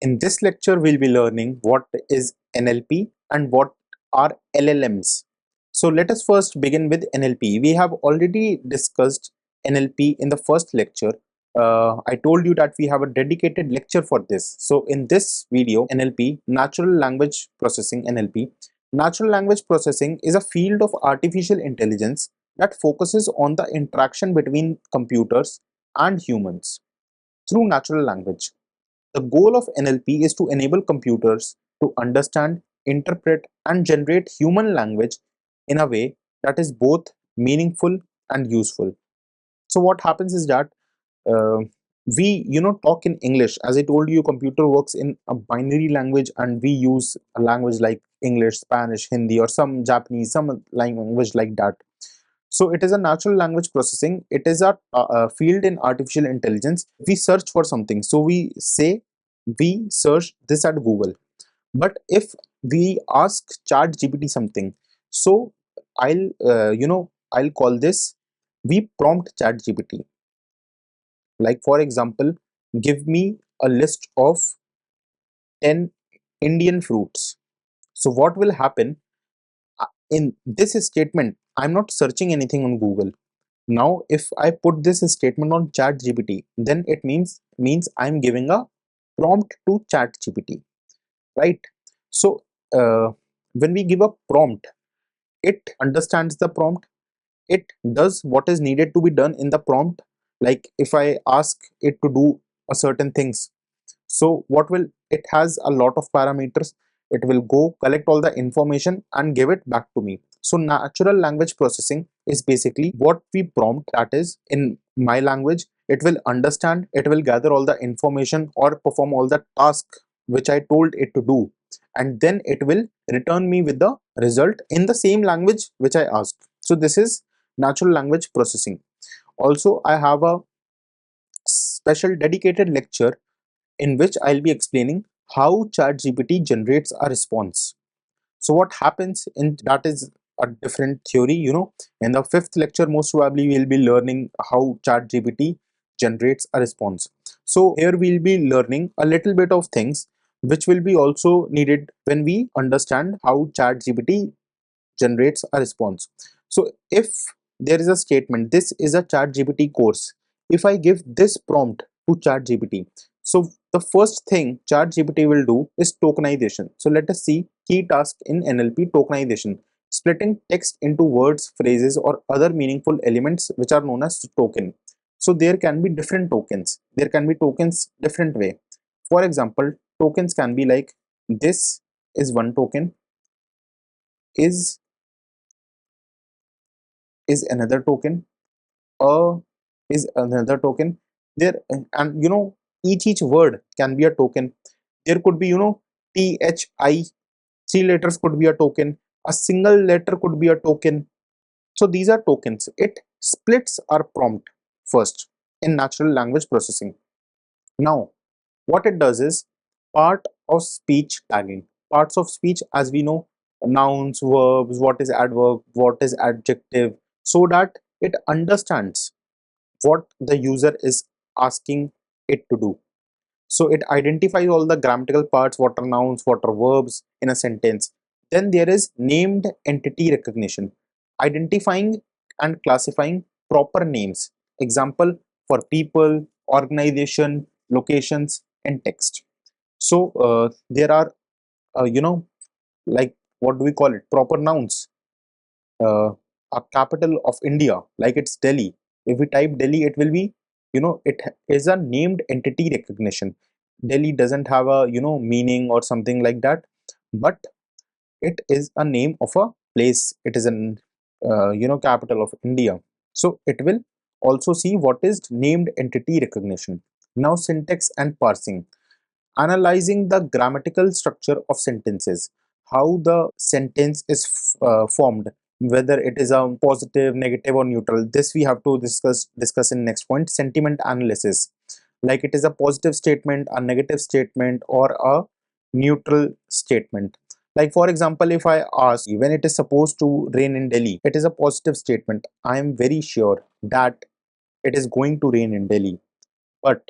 In this lecture, we'll be learning what is NLP and what are LLMs. So let us first begin with NLP. We have already discussed NLP in the first lecture. I told you that we have a dedicated lecture for this. So in this video, NLP, Natural Language Processing, NLP. Natural language processing is a field of artificial intelligence that focuses on the interaction between computers and humans through natural language. The goal of NLP is to enable computers to understand, interpret, and generate human language in a way that is both meaningful and useful. So what happens is that uh, we talk in English. As I told you, computer works in a binary language, and we use a language like English, Spanish, Hindi, or some Japanese, some language like that. So it is a natural language processing. It is a field in artificial intelligence. We search for something, so we say we search this at Google. But if we ask Chat GPT something, so I'll call this, we prompt Chat GPT. Like for example, give me a list of 10 Indian fruits. So what will happen in this statement? I'm not searching anything on Google. Now, if I put this statement on Chat GPT, then it means I'm giving a prompt to Chat GPT, right? So when we give a prompt, it understands the prompt. It does what is needed to be done in the prompt. Like if I ask it to do a certain things, so what will it has a lot of parameters. It will go collect all the information and give it back to me. So natural language processing is basically what we prompt, that is in my language. It will understand, it will gather all the information or perform all the task which I told it to do, and then it will return me with the result in the same language which I asked. So this is natural language processing. Also, I have a special dedicated lecture in which I'll be explaining how ChatGPT generates a response. So what happens in that is a different theory. In the fifth lecture, most probably we'll be learning how ChatGPT generates a response. So here we'll be learning a little bit of things which will be also needed when we understand how ChatGPT generates a response. So if there is a statement, this is a ChatGPT course. If I give this prompt to ChatGPT, so the first thing ChatGPT will do is tokenization. So let us see key task in NLP: tokenization, splitting text into words, phrases, or other meaningful elements which are known as token. So there can be different tokens. There can be tokens different way. For example, tokens can be like this is one token, is another token, a is another token. There and each word can be a token. There could be THI, three letters could be a token, a single letter could be a token. So these are tokens. It splits our prompt first in natural language processing. Now what it does is part of speech tagging. Parts of speech, as we know, nouns, verbs, what is adverb, what is adjective, so that it understands what the user is asking it to do. So it identifies all the grammatical parts, what are nouns, what are verbs in a sentence. Then there is named entity recognition, identifying and classifying proper names. Example for people, organization, locations, and text. So there are, like what do we call it? Proper nouns. A capital of India, like it's Delhi. If we type Delhi, it will be, it is a named entity recognition. Delhi doesn't have a, meaning or something like that, but it is a name of a place. It is an, capital of India. So it will also see what is named entity recognition. Now syntax and parsing, analyzing the grammatical structure of sentences, how the sentence is formed, whether it is a positive, negative, or neutral. This we have to discuss in next point. Sentiment analysis, like it is a positive statement, a negative statement, or a neutral statement. Like for example, if I ask when it is supposed to rain in Delhi, it is a positive statement. I am very sure that it is going to rain in Delhi. But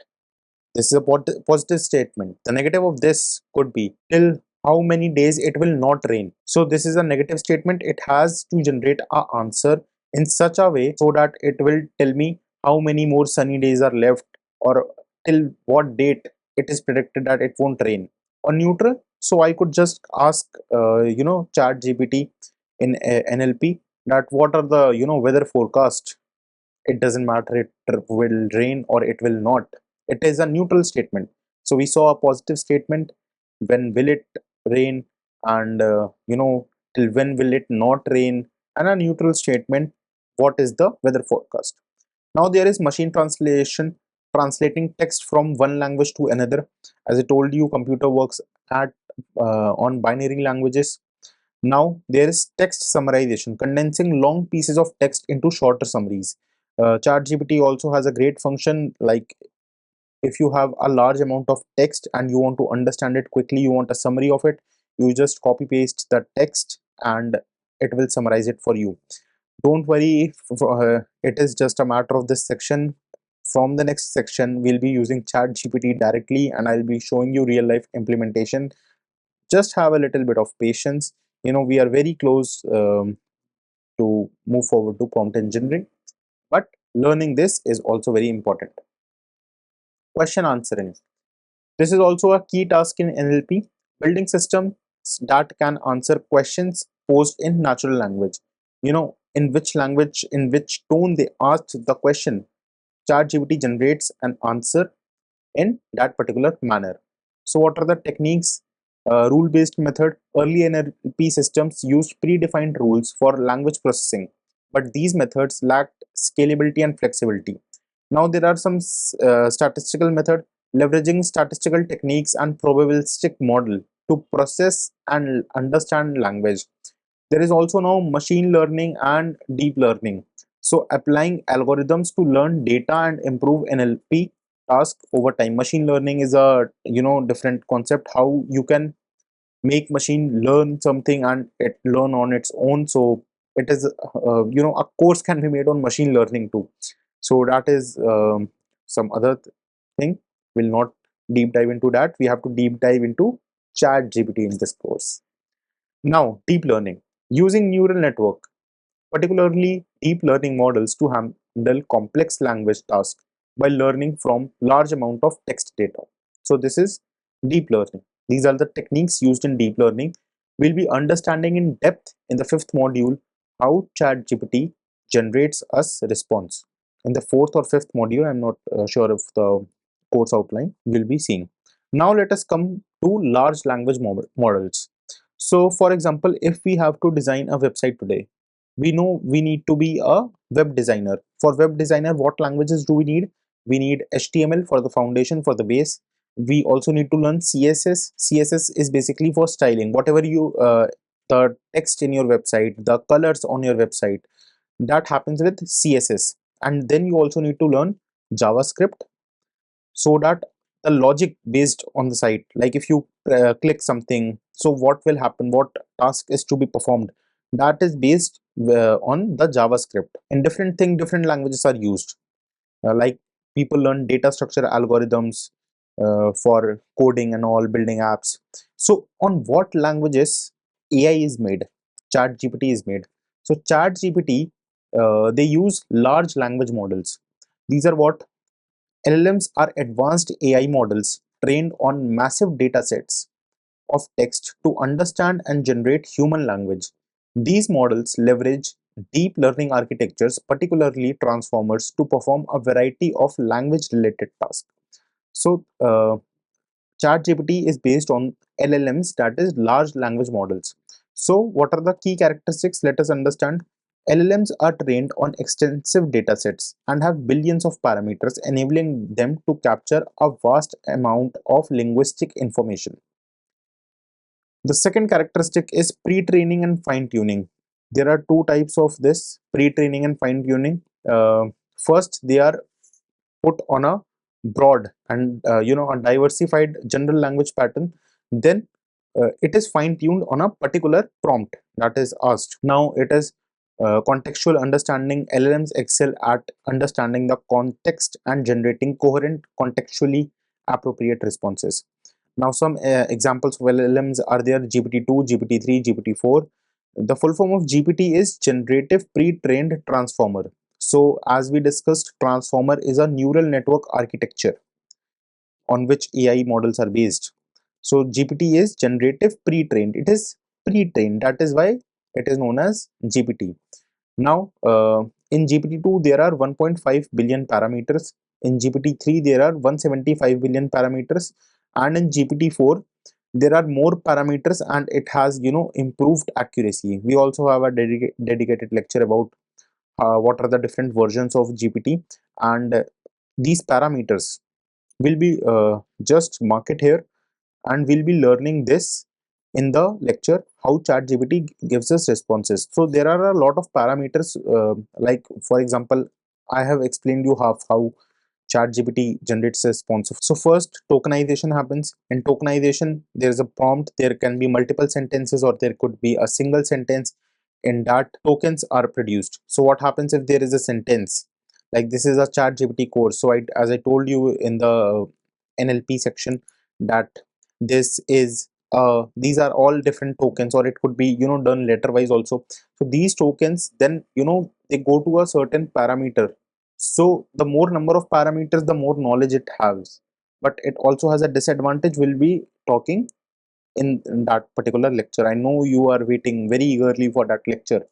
This is a positive statement. The negative of this could be till how many days it will not rain. So this is a negative statement. It has to generate a answer in such a way so that it will tell me how many more sunny days are left, or till what date it is predicted that it won't rain. Or neutral, so I could just ask chat GPT in NLP that what are the weather forecast. It doesn't matter it will rain or it will not. It is a neutral statement. So we saw a positive statement, when will it rain, and till when will it not rain, and a neutral statement, what is the weather forecast. Now there is machine translation, translating text from one language to another. As I told you, computer works at on binary languages. Now there is text summarization, condensing long pieces of text into shorter summaries. ChatGPT also has a great function, like if you have a large amount of text and you want to understand it quickly, you want a summary of it, you just copy paste the text and it will summarize it for you. Don't worry if it is just a matter of this section. From the next section, we'll be using ChatGPT directly and I'll be showing you real life implementation. Just have a little bit of patience. We are very close to move forward to prompt engineering, but learning this is also very important. Question answering, this is also a key task in NLP, building systems that can answer questions posed in natural language. In which language, in which tone they asked the question, ChatGPT generates an answer in that particular manner. So what are the techniques? Rule-based method. Early NLP systems used predefined rules for language processing, but these methods lacked scalability and flexibility. Now there are some statistical method, leveraging statistical techniques and probabilistic model to process and understand language. There is also now machine learning and deep learning. So applying algorithms to learn data and improve NLP task over time. Machine learning is a different concept, how you can make machine learn something and it learn on its own. So it is a course can be made on machine learning too. So that is some other thing. We'll not deep dive into that. We have to deep dive into chat GPT in this course. Now deep learning, using neural network, particularly deep learning models, to handle complex language tasks by learning from large amount of text data. So this is deep learning. These are the techniques used in deep learning. We'll be understanding in depth in the fifth module how ChatGPT generates us response. In the fourth or fifth module, I'm not sure of the course outline, we'll be seeing. Now let us come to large language models. So for example, if we have to design a website today, we know we need to be a web designer. For web designer, what languages do we need? We need HTML for the foundation, for the base. We also need to learn CSS. CSS is basically for styling. Whatever you the text in your website, the colors on your website, that happens with CSS. And then you also need to learn JavaScript, so that the logic based on the site, like if you click something, so what will happen, what task is to be performed, that is based on the JavaScript. And different languages are used, like people learn data structure algorithms for coding and all, building apps. So on what languages AI is made, chat GPT is made. So chat GPT, they use large language models. These are what LLMs are, advanced AI models trained on massive data sets of text to understand and generate human language. These models leverage deep learning architectures, particularly transformers, to perform a variety of language related tasks. So, ChatGPT is based on LLMs, that is large language models. So what are the key characteristics? Let us understand. LLMs are trained on extensive datasets and have billions of parameters, enabling them to capture a vast amount of linguistic information. The second characteristic is pre-training and fine-tuning. There are two types of this, pre-training and fine-tuning. First, they are put on a broad and a diversified general language pattern. Then it is fine-tuned on a particular prompt that is asked. Now it is contextual understanding. LLMs excel at understanding the context and generating coherent, contextually appropriate responses. Now, some examples of LLMs are there: GPT-2, GPT-3, GPT-4. The full form of GPT is Generative Pre-trained Transformer. So, as we discussed, Transformer is a neural network architecture on which AI models are based. So, GPT is generative pre-trained. It is pre-trained. That is why it is known as GPT. Now, in GPT-2, there are 1.5 billion parameters. In GPT-3, there are 175 billion parameters. And in GPT-4, there are more parameters and it has, improved accuracy. We also have a dedicated lecture about what are the different versions of GPT, and these parameters will be just mark it here, and we'll be learning this in the lecture how ChatGPT gives us responses. So there are a lot of parameters, like for example, I have explained you how ChatGPT generates a response. So first, tokenization happens. In tokenization, there is a prompt. There can be multiple sentences, or there could be a single sentence. In that, tokens are produced. So what happens if there is a sentence? Like this is a ChatGPT course. So as I told you in the NLP section, that this is these are all different tokens, or it could be done letter wise also. So these tokens, then they go to a certain parameter. So the more number of parameters, the more knowledge it has. But it also has a disadvantage. We'll be talking in that particular lecture. I know you are waiting very eagerly for that lecture,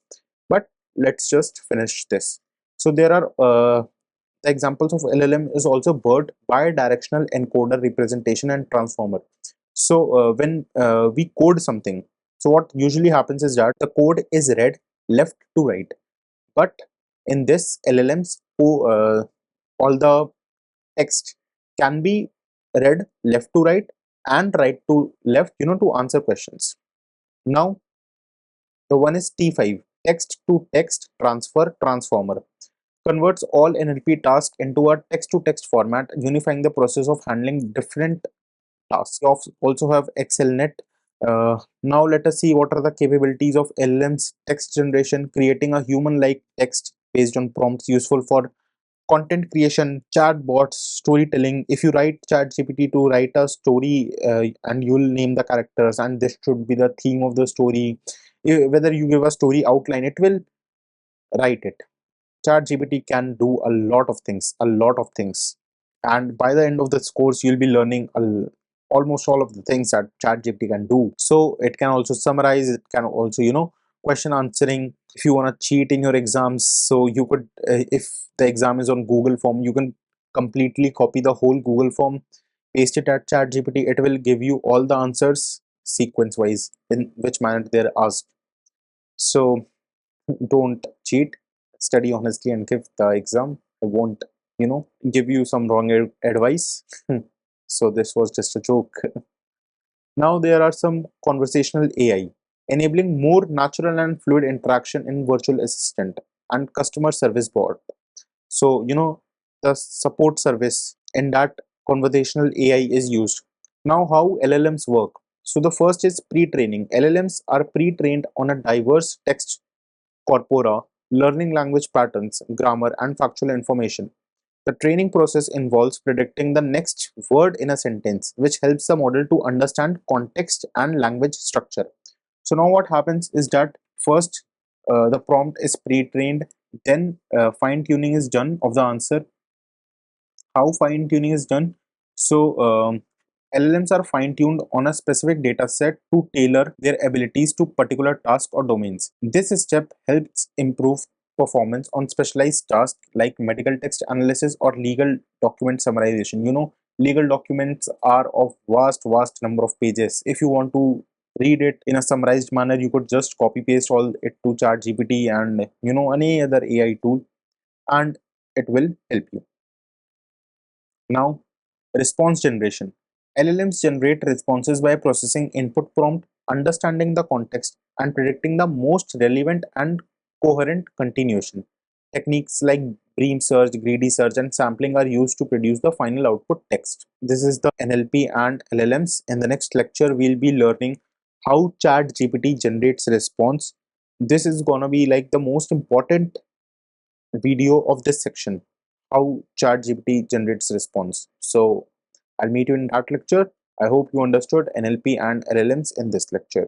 but let's just finish this. So there are the examples of LLM is also BERT, bidirectional encoder representation and transformer. So when we code something, so what usually happens is that the code is read left to right. But in this LLMs, all the text can be read left to right and right to left, to answer questions. Now, the one is T5, text to text transfer transformer. Converts all NLP tasks into a text to text format, unifying the process of handling different tasks. We also have ExcelNet. Now let us see what are the capabilities of LLM's text generation, creating a human-like text based on prompts useful for content creation, chatbots, storytelling. If you write ChatGPT to write a story, and you'll name the characters, and this should be the theme of the story. Whether you give a story outline, it will write it. ChatGPT can do a lot of things, a lot of things. And by the end of this course, you'll be learning almost all of the things that ChatGPT can do. So it can also summarize, it can also, question answering. If you want to cheat in your exams, so you could, if the exam is on Google form, you can completely copy the whole Google form, paste it at ChatGPT. It will give you all the answers sequence wise in which manner they're asked. So don't cheat, study honestly and give the exam. I won't give you some wrong advice. So this was just a joke. Now there are some conversational AI enabling more natural and fluid interaction in virtual assistant and customer service bot. So the support service, in that conversational AI is used. Now how LLMs work? So the first is pre-training. LLMs are pre-trained on a diverse text corpora, learning language patterns, grammar, and factual information. The training process involves predicting the next word in a sentence, which helps the model to understand context and language structure. So now what happens is that first the prompt is pre-trained, then fine-tuning is done of the answer. How fine tuning is done? So LLMs are fine tuned on a specific data set to tailor their abilities to particular tasks or domains. This step helps improve performance on specialized tasks like medical text analysis or legal document summarization. Legal documents are of vast number of pages. If you want to read it in a summarized manner, you could just copy paste all it to ChatGPT and any other AI tool, and it will help you. Now, response generation. LLMs generate responses by processing input prompt, understanding the context, and predicting the most relevant and coherent continuation. Techniques like Bream search, greedy search, and sampling are used to produce the final output text. This is the NLP and LLMs. In the next lecture, we'll be learning how ChatGPT generates response. This is gonna be like the most important video of this section, how ChatGPT generates response. So I'll meet you in that lecture. I hope you understood NLP and LLMs in this lecture.